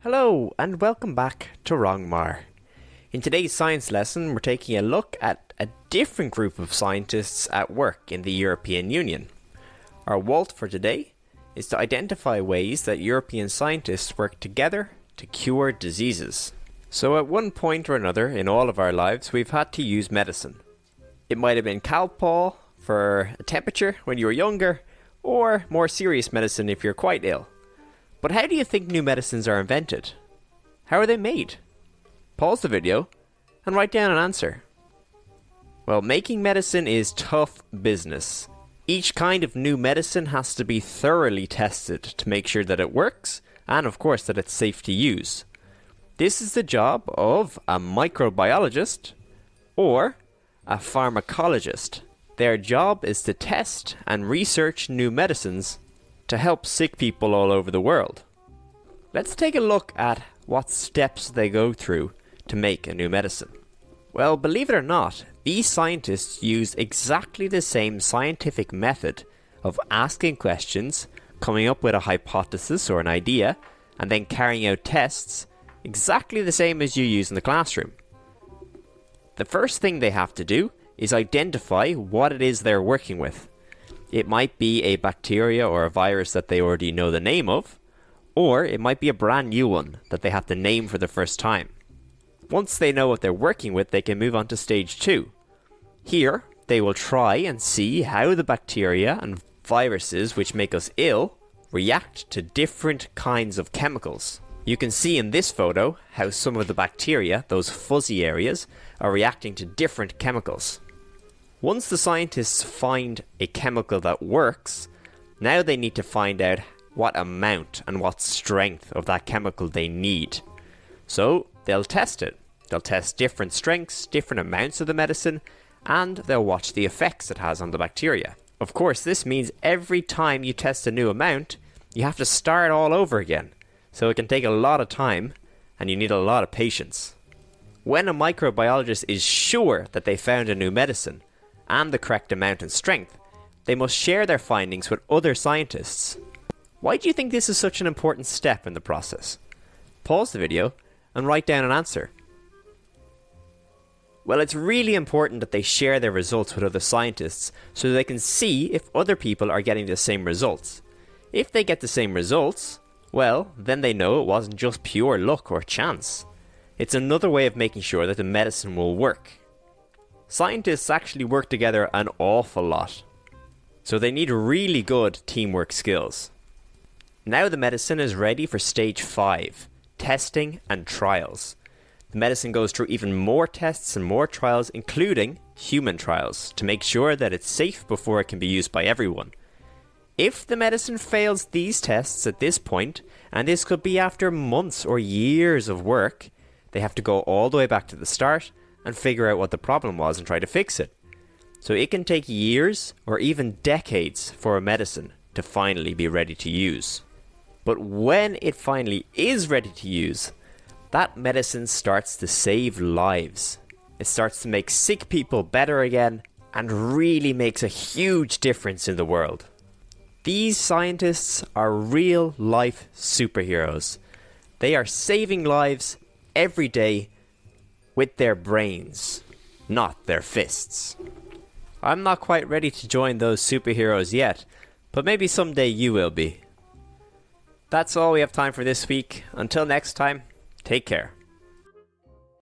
Hello and welcome back to Wrongmar. In today's science lesson, we're taking a look at a different group of scientists at work in the European Union. Our WALT for today is to identify ways that European scientists work together to cure diseases. So at one point or another in all of our lives, we've had to use medicine. It might have been Calpol for a temperature when you were younger, or more serious medicine if you're quite ill. But how do you think new medicines are invented? How are they made? Pause the video and write down an answer. Well, making medicine is tough business. Each kind of new medicine has to be thoroughly tested to make sure that it works and of course that it's safe to use. This is the job of a microbiologist or a pharmacologist. Their job is to test and research new medicines to help sick people all over the world. Let's take a look at what steps they go through to make a new medicine. Well, believe it or not, these scientists use exactly the same scientific method of asking questions, coming up with a hypothesis or an idea, and then carrying out tests, exactly the same as you use in the classroom. The first thing they have to do is identify what it is they're working with. It might be a bacteria or a virus that they already know the name of, or it might be a brand new one that they have to name for the first time. Once they know what they're working with, they can move on to stage 2. Here, they will try and see how the bacteria and viruses which make us ill react to different kinds of chemicals. You can see in this photo how some of the bacteria, those fuzzy areas, are reacting to different chemicals. Once the scientists find a chemical that works, now they need to find out what amount and what strength of that chemical they need. So they'll test it. They'll test different strengths, different amounts of the medicine, and they'll watch the effects it has on the bacteria. Of course, this means every time you test a new amount, you have to start all over again. So it can take a lot of time, and you need a lot of patience. When a microbiologist is sure that they found a new medicine, and the correct amount and strength, they must share their findings with other scientists. Why do you think this is such an important step in the process? Pause the video and write down an answer. Well, it's really important that they share their results with other scientists so they can see if other people are getting the same results. If they get the same results, well, then they know it wasn't just pure luck or chance. It's another way of making sure that the medicine will work. Scientists actually work together an awful lot, so they need really good teamwork skills. Now the medicine is ready for stage 5, testing and trials. The medicine goes through even more tests and more trials, including human trials, to make sure that it's safe before it can be used by everyone. If the medicine fails these tests at this point, and this could be after months or years of work, they have to go all the way back to the start and figure out what the problem was and try to fix it. So it can take years or even decades for a medicine to finally be ready to use. But when it finally is ready to use, that medicine starts to save lives. It starts to make sick people better again and really makes a huge difference in the world. These scientists are real life superheroes. They are saving lives every day with their brains, not their fists. I'm not quite ready to join those superheroes yet, but maybe someday you will be. That's all we have time for this week. Until next time, take care.